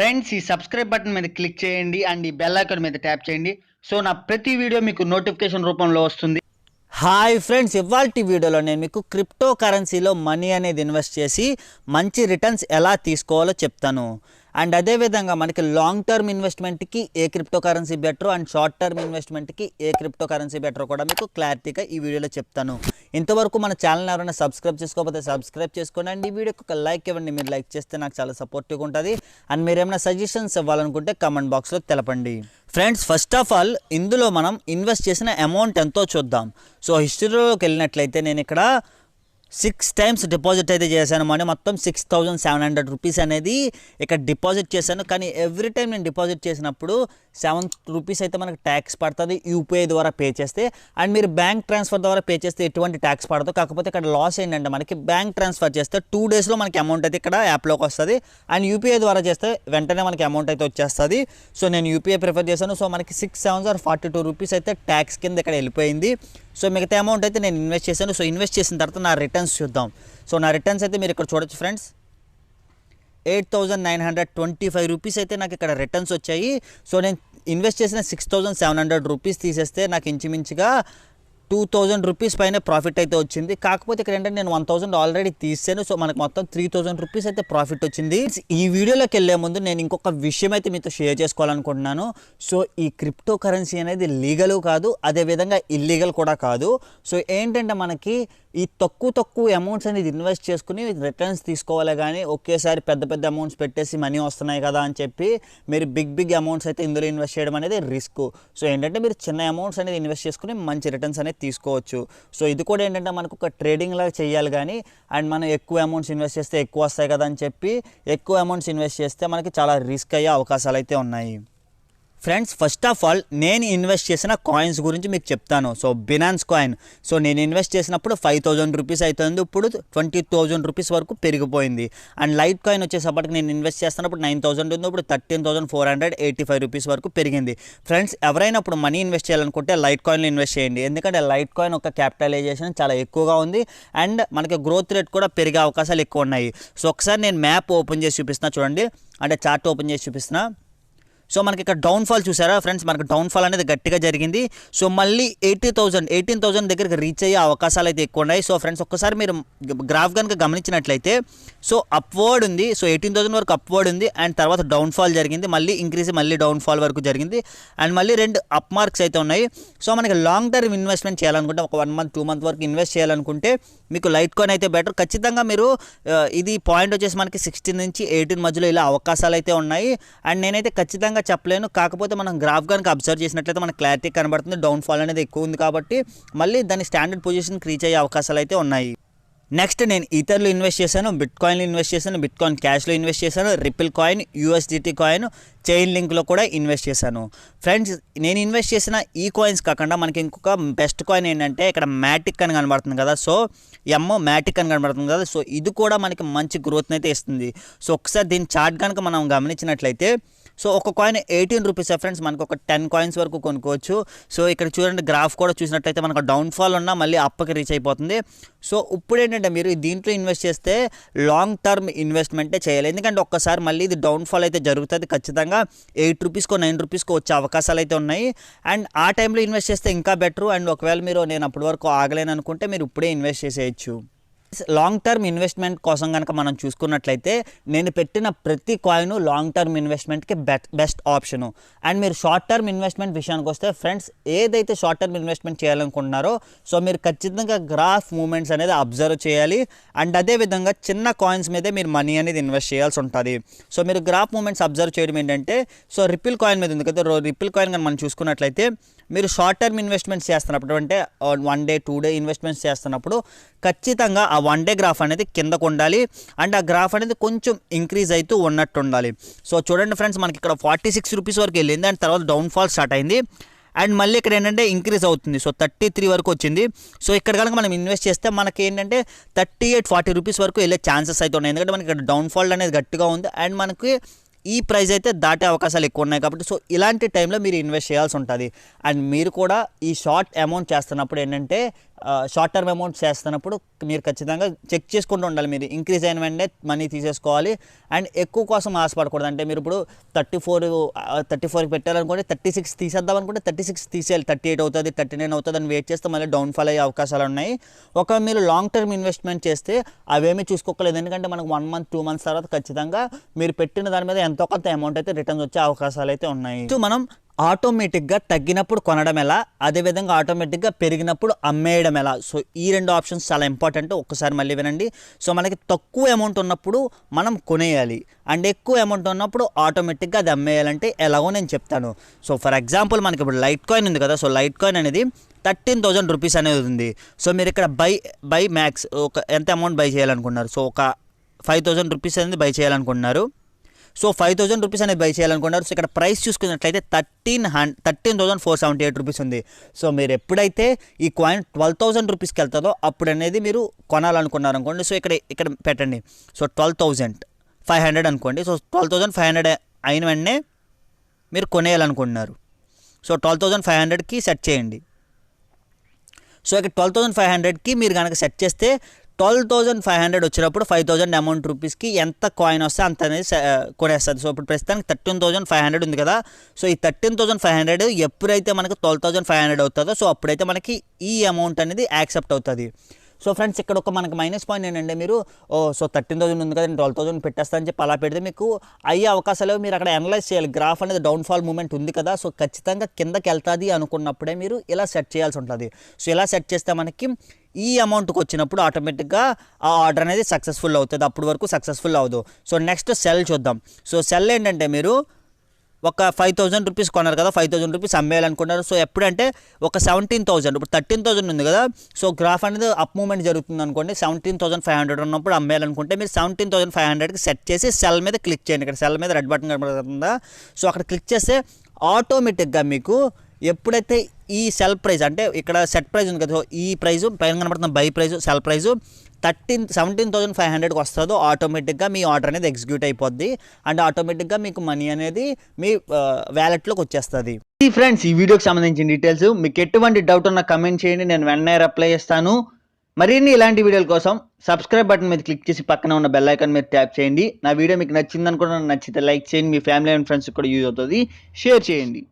Friends ఈ subscribe button మీద click చేయండి అండ్ ఈ బెల్ ఐకాన్ మీద ట్యాప్ చేయండి. సో నా ప్రతి వీడియో మీకు నోటిఫికేషన్ రూపంలో వస్తుంది. హాయ్ ఫ్రెండ్స్, ఇవాల్టి వీడియోలో నేను మీకు క్రిప్టో కరెన్సీలో మనీ అనేది ఇన్వెస్ట్ చేసి మంచి రిటర్న్స్ ఎలా తీసుకోవాలో చెప్తాను. అండ్ అదేవిధంగా మనకి లాంగ్ టర్మ్ ఇన్వెస్ట్మెంట్కి ఏ crypto currency better and short term ఇన్వెస్ట్మెంట్కి ఏ క్రిప్టో కరెన్సీ బెటర్ కూడా మీకు క్లారిటీగా ఈ వీడియోలో చెప్తాను. ఇంతవరకు మన ఛానల్ ఎవరైనా సబ్స్క్రైబ్ చేసుకోకపోతే సబ్స్క్రైబ్ చేసుకోండి అండ్ ఈ వీడియోకి ఒక లైక్ ఇవ్వండి. మీరు లైక్ చేస్తే నాకు చాలా సపోర్టివ్గా ఉంటుంది. అండ్ మీరు ఏమైనా సజెషన్స్ ఇవ్వాలనుకుంటే కమెంట్ బాక్స్లో తెలపండి. ఫ్రెండ్స్, ఫస్ట్ ఆఫ్ ఆల్ ఇందులో మనం ఇన్వెస్ట్ చేసిన అమౌంట్ ఎంతో చూద్దాం. సో హిస్టరీలోకి వెళ్ళినట్లయితే నేను ఇక్కడ 6 times డిపాజిట్ అయితే చేశాను. మనీ మొత్తం 6,700 రూపీస్ అనేది ఇక్కడ డిపాజిట్ చేశాను. కానీ ఎవ్రీ టైం నేను డిపాజిట్ చేసినప్పుడు 7 రూపీస్ అయితే మనకు ట్యాక్స్ పడుతుంది యూపీఐ ద్వారా పే చేస్తే. అండ్ మీరు బ్యాంక్ ట్రాన్స్ఫర్ ద్వారా పే చేస్తే ఎటువంటి ట్యాక్స్ పడదు. కాకపోతే ఇక్కడ లాస్ ఏంటంటే మనకి బ్యాంక్ ట్రాన్స్ఫర్ చేస్తే 2 daysలో మనకి అమౌంట్ అయితే ఇక్కడ యాప్లోకి వస్తుంది. అండ్ యూపీఐ ద్వారా చేస్తే వెంటనే మనకి అమౌంట్ అయితే వచ్చేస్తుంది. సో నేను యూపీఐ ప్రిఫర్ చేశాను. సో మనకి 6 7 or 42 రూపీస్ అయితే ట్యాక్స్ కింద ఇక్కడ వెళ్ళిపోయింది. సో మిగతా అమౌంట్ అయితే నేను ఇన్వెస్ట్ చేశాను. సో ఇన్వెస్ట్ చేసిన తర్వాత నా రిటర్న్స్ చూద్దాం. సో నా రిటర్న్స్ అయితే మీరు ఇక్కడ చూడొచ్చు ఫ్రెండ్స్, 8,925 రూపీస్ అయితే నాకు ఇక్కడ రిటర్న్స్ వచ్చాయి. సో నేను ఇన్వెస్ట్ చేసిన 6,700 రూపీస్ తీసేస్తే నాకు ఇంచుమించుగా 2,000 రూపీస్ పైన ప్రాఫిట్ అయితే వచ్చింది. కాకపోతే ఇక్కడ ఏంటంటే నేను 1,000 ఆల్రెడీ తీసాను. సో మనకు మొత్తం 3,000 రూపీస్ అయితే ప్రాఫిట్ వచ్చింది. ఈ వీడియోలోకి వెళ్ళే ముందు నేను ఇంకొక విషయం అయితే మీతో షేర్ చేసుకోవాలనుకుంటున్నాను. సో ఈ క్రిప్టో కరెన్సీ అనేది లీగల్ కాదు, అదేవిధంగా ఇల్లీగల్ కూడా కాదు. సో ఏంటంటే మనకి ఈ తక్కువ అమౌంట్స్ అనేది ఇన్వెస్ట్ చేసుకుని రిటర్న్స్ తీసుకోవాలి. కానీ ఒకేసారి పెద్ద అమౌంట్స్ పెట్టేసి మనీ వస్తున్నాయి కదా అని చెప్పి మీరు బిగ్ అమౌంట్స్ అయితే ఇందులో ఇన్వెస్ట్ చేయడం అనేది రిస్క్. సో ఏంటంటే మీరు చిన్న అమౌంట్స్ అనేది ఇన్వెస్ట్ చేసుకుని మంచి రిటర్న్స్ అనేది తీసుకోవచ్చు. సో ఇది కూడా ఏంటంటే మనకు ఒక ట్రేడింగ్ లాగా చేయాలి. కానీ అండ్ మనం ఎక్కువ అమౌంట్స్ ఇన్వెస్ట్ చేస్తే ఎక్కువ వస్తాయి కదా అని చెప్పి ఎక్కువ అమౌంట్స్ ఇన్వెస్ట్ చేస్తే మనకి చాలా రిస్క్ అయ్యే అవకాశాలు అయితే ఉన్నాయి. ఫ్రెండ్స్, ఫస్ట్ ఆఫ్ ఆల్ నేను ఇన్వెస్ట్ చేసిన కాయిన్స్ గురించి మీకు చెప్తాను. సో బినాన్స్ కాయిన్, సో నేను ఇన్వెస్ట్ చేసినప్పుడు 5,000 రూపీస్ అవుతుంది. ఇప్పుడు 20,000 రూపీస్ వరకు పెరిగిపోయింది. అండ్ లైట్ కాయిన్ వచ్చేసప్పటికి నేను ఇన్వెస్ట్ చేస్తున్నప్పుడు 9,000 ఉంది, ఇప్పుడు 13,485 రూపీస్ వరకు పెరిగింది. ఫ్రెండ్స్, ఎవరైనా ఇప్పుడు మనీ ఇన్వెస్ట్ చేయాలనుకుంటే లైట్ కాయిన్లో ఇన్వెస్ట్ చేయండి. ఎందుకంటే లైట్ కాయిన్ ఒక క్యాపిటలైజేషన్ చాలా ఎక్కువగా ఉంది అండ్ మనకి గ్రోత్ రేట్ కూడా పెరిగే అవకాశాలు ఎక్కువ ఉన్నాయి. సో ఒకసారి నేను మ్యాప్ ఓపెన్ చేసి చూపిస్తున్నా చూడండి, అంటే చార్ట్ ఓపెన్ చేసి చూపిస్తున్నా. సో మనకి ఇక్కడ డౌన్ఫాల్ చూసారా ఫ్రెండ్స్, మనకి డౌన్ఫాల్ అనేది గట్టిగా జరిగింది. సో మళ్ళీ 18,000 దగ్గరికి రీచ్ అయ్యే అవకాశాలు అయితే ఎక్కువ ఉన్నాయి. సో ఫ్రెండ్స్, ఒక్కసారి మీరు గ్రాఫ్ కనుక గమనించినట్లయితే సో అప్వర్డ్ ఉంది. సో 18,000 వరకు అప్వర్డ్ ఉంది అండ్ తర్వాత డౌన్ఫాల్ జరిగింది, మళ్ళీ ఇంక్రీజ్, మళ్ళీ డౌన్ఫాల్ వరకు జరిగింది అండ్ మళ్ళీ 2 అప్ మార్క్స్ అయితే ఉన్నాయి. సో మనకి లాంగ్ టర్మ్ ఇన్వెస్ట్మెంట్ చేయాలనుకుంటే ఒక 1 month 2 month వరకు ఇన్వెస్ట్ చేయాలనుకుంటే మీకు లైట్ కాయిన్ అయితే బెటర్. ఖచ్చితంగా మీరు ఇది పాయింట్ వచ్చేసి మనకి 16 నుంచి 18 మధ్యలో ఇలా అవకాశాలు అయితే ఉన్నాయి. అండ్ నేనైతే ఖచ్చితంగా చెప్పలేను. కాకపోతే మనం గ్రాఫ్ కనుక అబ్జర్వ్ చేసినట్లయితే మనకు క్లారిటీ కనబడుతుంది. డౌన్ఫాల్ అనేది ఎక్కువ ఉంది కాబట్టి మళ్ళీ దాని స్టాండర్డ్ పొజిషన్కి రీచ్ అయ్యే అవకాశాలు అయితే ఉన్నాయి. నెక్స్ట్ నేను ఈథర్లో ఇన్వెస్ట్ చేశాను, బిట్ కాయిన్లో ఇన్వెస్ట్ చేశాను, బిట్ కాయిన్ క్యాష్లో ఇన్వెస్ట్ చేశాను, ripple coin, USDT coin, chain లింక్లో కూడా ఇన్వెస్ట్ చేశాను. ఫ్రెండ్స్, నేను ఇన్వెస్ట్ చేసిన ఈ కాయిన్స్ కాకుండా మనకి ఇంకొక బెస్ట్ కాయిన్ ఏంటంటే ఇక్కడ మ్యాటిక్ అని కనబడుతుంది కదా. సో మ్యాటిక్ అని కనబడుతుంది కదా. సో ఇది కూడా మనకి మంచి గ్రోత్ని అయితే ఇస్తుంది. సో ఒకసారి దీని చార్ట్ కనుక మనం గమనించినట్లయితే సో ఒక కాయిన్ 18 రూపీస్ ఫ్రెండ్స్, మనకు ఒక 10 కాయిన్స్ వరకు కొనుక్కోవచ్చు. సో ఇక్కడ చూడండి, గ్రాఫ్ కూడా చూసినట్లయితే మనకు డౌన్ఫాల్ ఉన్నా మళ్ళీ అప్పకి రీచ్ అయిపోతుంది. సో ఇప్పుడు ఏంటంటే మీరు దీంట్లో ఇన్వెస్ట్ చేస్తే లాంగ్ టర్మ్ ఇన్వెస్ట్మెంటే చేయాలి. ఎందుకంటే ఒక్కసారి మళ్ళీ ఇది డౌన్ఫాల్ అయితే జరుగుతుంది. ఖచ్చితంగా 8 రూపీస్కో 9 రూపీస్కో వచ్చే అవకాశాలు అయితే ఉన్నాయి. అండ్ ఆ టైంలో ఇన్వెస్ట్ చేస్తే ఇంకా బెటర్. అండ్ ఒకవేళ మీరు నేను అప్పటి వరకు ఆగలేను అనుకుంటే మీరు ఇప్పుడే ఇన్వెస్ట్ చేసేయచ్చు. లాంగ్ టర్మ్ ఇన్వెస్ట్మెంట్ కోసం కనుక మనం చూసుకున్నట్లయితే నేను పెట్టిన ప్రతి కాయిన్ లాంగ్ టర్మ్ ఇన్వెస్ట్మెంట్కి బెస్ట్ ఆప్షను. అండ్ మీరు షార్ట్ టర్మ్ ఇన్వెస్ట్మెంట్ విషయానికి వస్తే ఫ్రెండ్స్, ఏదైతే షార్ట్ టర్మ్ ఇన్వెస్ట్మెంట్ చేయాలనుకుంటున్నారో సో మీరు ఖచ్చితంగా గ్రాఫ్ మూమెంట్స్ అనేది అబ్జర్వ్ చేయాలి. అండ్ అదేవిధంగా చిన్న కాయిన్స్ మీదే మీరు మనీ అనేది ఇన్వెస్ట్ చేయాల్సి ఉంటుంది. సో మీరు గ్రాఫ్ మూమెంట్స్ అబ్జర్వ్ చేయడం ఏంటంటే సో రిపిల్ కాయిన్ మీద ఉంది కదా. రిపిల్ కాయిన్ కానీ మనం చూసుకున్నట్లయితే మీరు షార్ట్ టర్మ్ ఇన్వెస్ట్మెంట్స్ చేస్తున్నప్పుడు అంటే 1 day 2 day ఇన్వెస్ట్మెంట్స్ చేస్తున్నప్పుడు ఖచ్చితంగా ఆ 1 day గ్రాఫ్ అనేది కిందకు ఉండాలి అండ్ ఆ గ్రాఫ్ అనేది కొంచెం ఇంక్రీజ్ అవుతూ ఉన్నట్టు ఉండాలి. సో చూడండి ఫ్రెండ్స్, మనకి ఇక్కడ 46 రూపీస్ వరకు వెళ్ళింది అండ్ తర్వాత డౌన్ఫాల్ స్టార్ట్ అయింది అండ్ మళ్ళీ ఇక్కడ ఏంటంటే ఇంక్రీజ్ అవుతుంది. సో 33 వరకు వచ్చింది. సో ఇక్కడ కనుక మనం ఇన్వెస్ట్ చేస్తే మనకి ఏంటంటే 38-40 రూపీస్ వరకు వెళ్ళే ఛాన్సెస్ అయితే ఉన్నాయి. ఎందుకంటే మనకి ఇక్కడ డౌన్ఫాల్ అనేది గట్టిగా ఉంది అండ్ మనకి ఈ ప్రైస్ అయితే దాటే అవకాశాలు ఎక్కువ ఉన్నాయి కాబట్టి సో ఇలాంటి టైంలో మీరు ఇన్వెస్ట్ చేయాల్సి ఉంటుంది. అండ్ మీరు కూడా ఈ షార్ట్ అమౌంట్ చేస్తున్నప్పుడు ఏంటంటే షార్ట్ టర్మ్ అమౌంట్ చేస్తున్నప్పుడు మీరు ఖచ్చితంగా చెక్ చేసుకుంటూ ఉండాలి. మీరు ఇంక్రీజ్ అయిన వెంటనే మనీ తీసేసుకోవాలి. అండ్ ఎక్కువ కోసం ఆశపడకూడదు. అంటే మీరు ఇప్పుడు 34కి పెట్టాలనుకోండి, 36 తీసేద్దాం అనుకుంటే 36 తీసేయాలి. 38 అవుతుంది, 39 అవుతుంది అని వెయిట్ చేస్తే మళ్ళీ డౌన్ఫాల్ అయ్యే అవకాశాలు ఉన్నాయి. ఒకవేళ మీరు లాంగ్ టర్మ్ ఇన్వెస్ట్మెంట్ చేస్తే అవేమీ చూసుకోలేదు. ఎందుకంటే మనకు 1 మంత్ 2 మంత్స్ తర్వాత ఖచ్చితంగా మీరు పెట్టిన దాని మీద ఎంతో కొంత అమౌంట్ అయితే రిటర్న్స్ వచ్చే అవకాశాలు అయితే ఉన్నాయి. సో మనం ఆటోమేటిక్గా తగ్గినప్పుడు కొనడం ఎలా, అదేవిధంగా ఆటోమేటిక్గా పెరిగినప్పుడు అమ్మేయడం ఎలా. సో ఈ 2 ఆప్షన్స్ చాలా ఇంపార్టెంట్. ఒక్కసారి మళ్ళీ వినండి. సో మనకి తక్కువ అమౌంట్ ఉన్నప్పుడు మనం కొనేయాలి, అండ్ ఎక్కువ అమౌంట్ ఉన్నప్పుడు ఆటోమేటిక్గా అది అమ్మేయాలంటే ఎలాగో నేను చెప్తాను. సో ఫర్ ఎగ్జాంపుల్ మనకి ఇప్పుడు లైట్ కాయిన్ ఉంది కదా. సో లైట్ కాయిన్ అనేది 13,000 రూపీస్ అనేది ఉంది. సో మీరు ఇక్కడ బై మ్యాక్స్ ఎంత అమౌంట్ బై చేయాలనుకున్నారు. సో ఒక 5,000 రూపీస్ అనేది బై చేయాలనుకుంటున్నారు. సో 5,000 రూపీస్ అనేది బై చేయాలనుకున్నారు. సో ఇక్కడ ప్రైస్ చూసుకున్నట్లయితే 13,478 రూపీస్ ఉంది. సో మీరు ఎప్పుడైతే ఈ కాయిన్ 12,000 రూపీస్కి వెళ్తుందో అప్పుడు అనేది మీరు కొనాలనుకున్నారు అనుకోండి. సో ఇక్కడ పెట్టండి. సో 12,500 అనుకోండి. సో 12,500 అయిన వెంటనే మీరు కొనేయాలనుకుంటున్నారు. సో 12,500కి సెట్ చేయండి. సో ఇక్కడ 12,500కి మీరు కనుక సెట్ చేస్తే 12,500 వచ్చినప్పుడు 5,000 అమౌంట్ రూపీస్కి ఎంత కాయిన్ వస్తే అంత అనేది కొనేస్తుంది. సో ఇప్పుడు ప్రస్తుతానికి 13,500 ఉంది కదా. సో ఈ 13,500 ఎప్పుడైతే మనకు 12,500 అవుతుందో సో అప్పుడైతే మనకి ఈ అమౌంట్ అనేది యాక్సెప్ట్ అవుతుంది. సో ఫ్రెండ్స్ ఇక్కడ ఒక మనకి మైనస్ పాయింట్ ఏంటంటే మీరు 13,000 ఉంది కదా, నేను 12,000 పెట్టేస్తా అని చెప్పి అలా పెడితే మీకు అయ్యే అవకాశాలు మీరు అక్కడ అనలైజ్ చేయాలి. గ్రాఫ్ అనేది డౌన్ఫాల్ మూమెంట్ ఉంది కదా. సో ఖచ్చితంగా కిందకి వెళ్తుంది అనుకున్నప్పుడే మీరు ఇలా సెట్ చేయాల్సి ఉంటుంది. సో ఇలా సెట్ చేస్తే మనకి ఈ అమౌంట్కి వచ్చినప్పుడు ఆటోమేటిక్గా ఆ ఆర్డర్ అనేది సక్సెస్ఫుల్ అవుతుంది. అప్పటి వరకు సక్సెస్ఫుల్ అవ్వదు. సో నెక్స్ట్ సెల్ చూద్దాం. సో సెల్ ఏంటంటే మీరు ఒక 5,000 రూపీస్ కొన్నారు కదా, 5,000 రూపీస్ అమ్మేయాలనుకున్నారు. సో ఎప్పుడంటే ఒక 17,000 ఇప్పుడు 13,000 ఉంది కదా. సో గ్రాఫ్ అనేది అప్ మూమెంట్ జరుగుతుంది అనుకోండి. 17,500 ఉన్నప్పుడు అమ్మేయాలనుకుంటే మీరు 17,500కి సెట్ చేసి సెల్ మీద క్లిక్ చేయండి. ఇక్కడ సెల్ మీద రెడ్ బటన్ కనబడుతుందా. సో అక్కడ క్లిక్ చేస్తే ఆటోమేటిక్గా మీకు ఎప్పుడైతే ఈ సెల్ ప్రైస్ అంటే ఇక్కడ సెట్ ప్రైస్ ఉంది కదా, ఈ ప్రైజు పైన కనబడుతున్న బై ప్రైజు సెల్ ప్రైజు 17,500కి వస్తుందో ఆటోమేటిక్గా మీ ఆర్డర్ అనేది ఎగ్జిక్యూట్ అయిపోద్ది. అండ్ ఆటోమేటిక్గా మీకు మనీ అనేది మీ వ్యాలెట్లోకి వచ్చేస్తుంది. ఈ ఫ్రెండ్స్ ఈ వీడియోకి సంబంధించిన డీటెయిల్స్ మీకు ఎటువంటి డౌట్ ఉన్నా కమెంట్ చేయండి, నేను వెంటనే రిప్లై చేస్తాను. మరిన్ని ఇలాంటి వీడియోల కోసం సబ్స్క్రైబ్ బటన్ మీద క్లిక్ చేసి పక్కన ఉన్న బెల్ ఐకాన్ మీద ట్యాప్ చేయండి. నా వీడియో మీకు నచ్చింది అనుకుంటున్నాను. నచ్చితే లైక్ చేయండి, మీ ఫ్యామిలీ అండ్ ఫ్రెండ్స్కి కూడా యూజ్ అవుతుంది, షేర్ చేయండి.